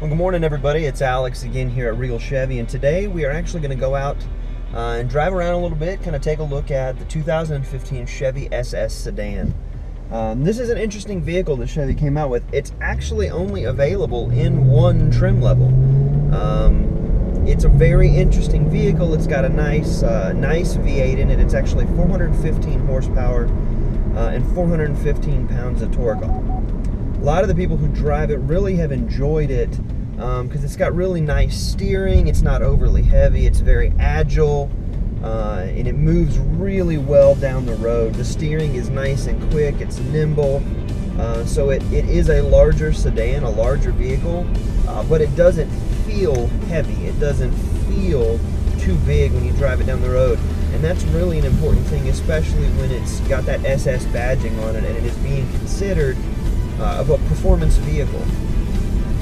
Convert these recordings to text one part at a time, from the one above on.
Well, good morning, everybody. It's Alex again here at Regal Chevy, and today we are actually going to go out and drive around a little bit, kind of take a look at the 2015 Chevy SS Sedan. This is an interesting vehicle that Chevy came out with. It's actually only available in one trim level. It's a very interesting vehicle. It's got a nice V8 in it. It's actually 415 horsepower and 415 pounds of torque. A lot of the people who drive it really have enjoyed it because it's got really nice steering. It's not overly heavy. It's very agile, and it moves really well down the road. The steering is nice and quick. It's nimble. So it is a larger sedan, a larger vehicle, but it doesn't feel heavy. It doesn't feel too big when you drive it down the road. And that's really an important thing, especially when it's got that SS badging on it and it is being considered of a performance vehicle.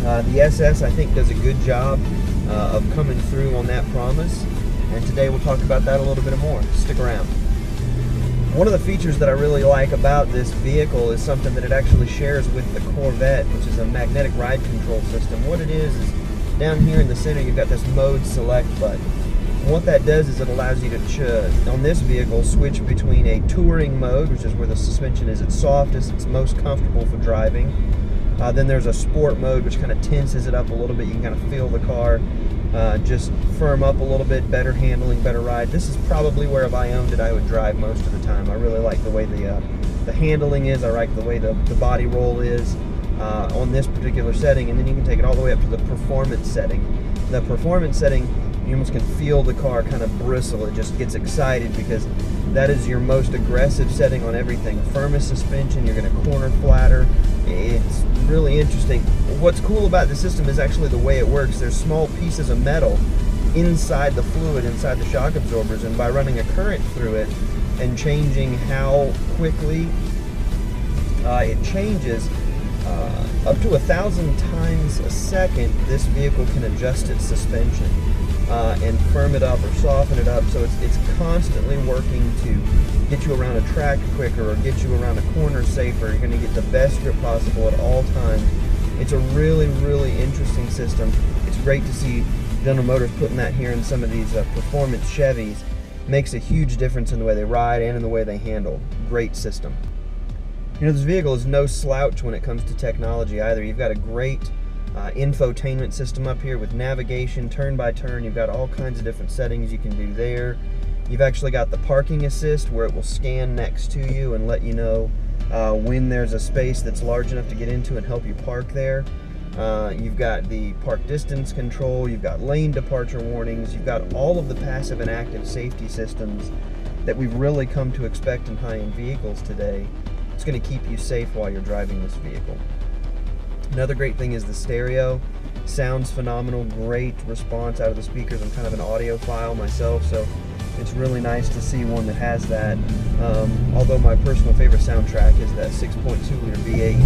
The SS, I think, does a good job of coming through on that promise, and today we'll talk about that a little bit more. Stick around. One of the features that I really like about this vehicle is something that it actually shares with the Corvette, which is a magnetic ride control system. What it is down here in the center you've got this mode select button. And what that does is it allows you to, on this vehicle, switch between a touring mode, which is where the suspension is its softest, it's most comfortable for driving. Then there's a sport mode, which kind of tenses it up a little bit. You can kind of feel the car just firm up a little bit, better handling, better ride. This is probably where, if I owned it, I would drive most of the time. I really like the way the handling is. I like the way the body roll is on this particular setting. And then you can take it all the way up to the performance setting. The performance setting, you almost can feel the car kind of bristle. It just gets excited because that is your most aggressive setting on everything. Firmest suspension, you're going to corner flatter. It's really interesting. What's cool about the system is actually the way it works. There's small pieces of metal inside the fluid, inside the shock absorbers, and by running a current through it and changing how quickly it changes, up to 1,000 times a second, this vehicle can adjust its suspension and firm it up or soften it up, so it's constantly working to get you around a track quicker or get you around a corner safer. You're going to get the best grip possible at all times. It's a really, really interesting system. It's great to see General Motors putting that here in some of these performance Chevys. Makes a huge difference in the way they ride and in the way they handle. Great system. You know, this vehicle is no slouch when it comes to technology either. You've got a great infotainment system up here with navigation, turn by turn. You've got all kinds of different settings you can do there. You've actually got the parking assist where it will scan next to you and let you know when there's a space that's large enough to get into and help you park there. You've got the park distance control, you've got lane departure warnings, you've got all of the passive and active safety systems that we've really come to expect in high-end vehicles today. It's going to keep you safe while you're driving this vehicle. Another great thing is the stereo. Sounds phenomenal, great response out of the speakers. I'm kind of an audiophile myself, so it's really nice to see one that has that. Although my personal favorite soundtrack is that 6.2-liter V8.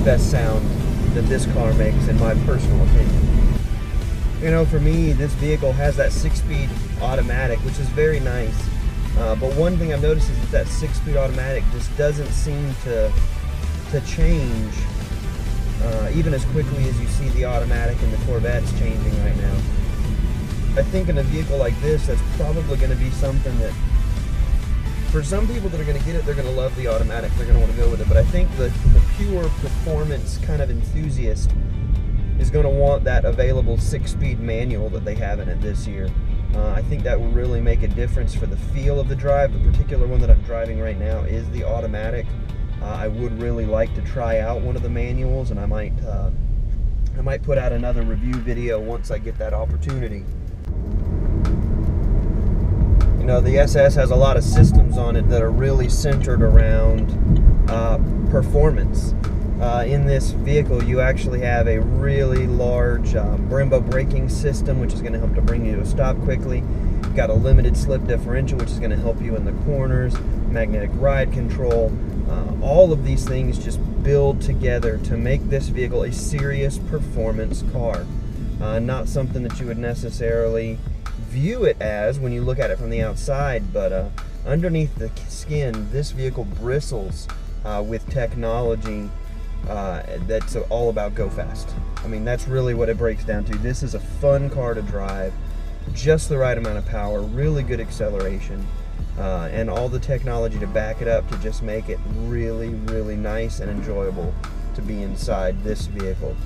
Best sound that this car makes, in my personal opinion. You know, for me, this vehicle has that 6-speed automatic, which is very nice. But one thing I've noticed is that 6-speed automatic just doesn't seem to change even as quickly as you see the automatic in the Corvettes changing right now. I think in a vehicle like this, that's probably going to be something that, for some people that are going to get it, they're going to love the automatic. They're going to want to go with it. But I think the pure performance kind of enthusiast is going to want that available 6-speed manual that they have in it this year. I think that will really make a difference for the feel of the drive. The particular one that I'm driving right now is the automatic. I would really like to try out one of the manuals, and I might put out another review video once I get that opportunity. You know, the SS has a lot of systems on it that are really centered around performance. In this vehicle, you actually have a really large Brembo braking system, which is going to help to bring you to a stop quickly. You've got a limited slip differential, which is going to help you in the corners, magnetic ride control. All of these things just build together to make this vehicle a serious performance car. Not something that you would necessarily view it as when you look at it from the outside, but underneath the skin, this vehicle bristles with technology that's all about go fast. I mean, that's really what it breaks down to. This is a fun car to drive, just the right amount of power, really good acceleration, and all the technology to back it up to just make it really, really nice and enjoyable to be inside this vehicle.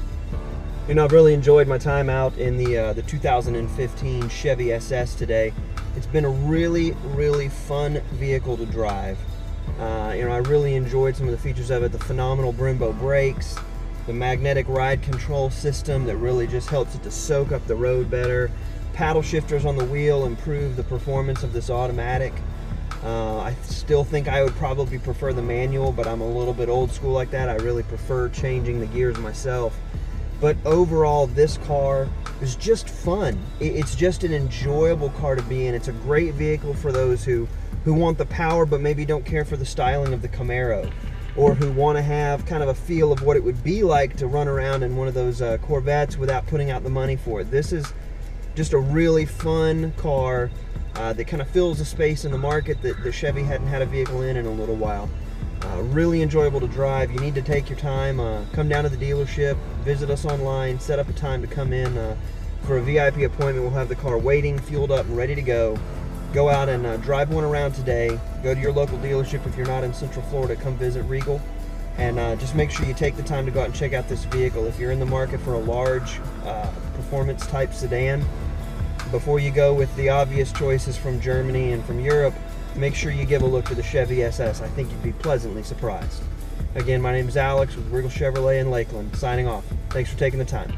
You know, I've really enjoyed my time out in the 2015 Chevy SS today. It's been a really, really fun vehicle to drive. You know, I really enjoyed some of the features of it, the phenomenal Brembo brakes, the magnetic ride control system that really just helps it to soak up the road better. Paddle shifters on the wheel improve the performance of this automatic. I still think I would probably prefer the manual, but I'm a little bit old school like that. I really prefer changing the gears myself. But overall, this car is just fun. It's just an enjoyable car to be in. It's a great vehicle for those who want the power but maybe don't care for the styling of the Camaro, or who want to have kind of a feel of what it would be like to run around in one of those Corvettes without putting out the money for it. This is just a really fun car that kind of fills a space in the market that the Chevy hadn't had a vehicle in a little while. Really enjoyable to drive. You need to take your time, come down to the dealership, visit us online, set up a time to come in for a VIP appointment. We'll have the car waiting, fueled up, and ready to go. Go out and drive one around today. Go to your local dealership. If you're not in Central Florida, come visit Regal, and just make sure you take the time to go out and check out this vehicle. If you're in the market for a large performance type sedan, before you go with the obvious choices from Germany and from Europe, make sure you give a look to the Chevy SS. I think you'd be pleasantly surprised. Again, my name is Alex with Regal Chevrolet in Lakeland, signing off. Thanks for taking the time.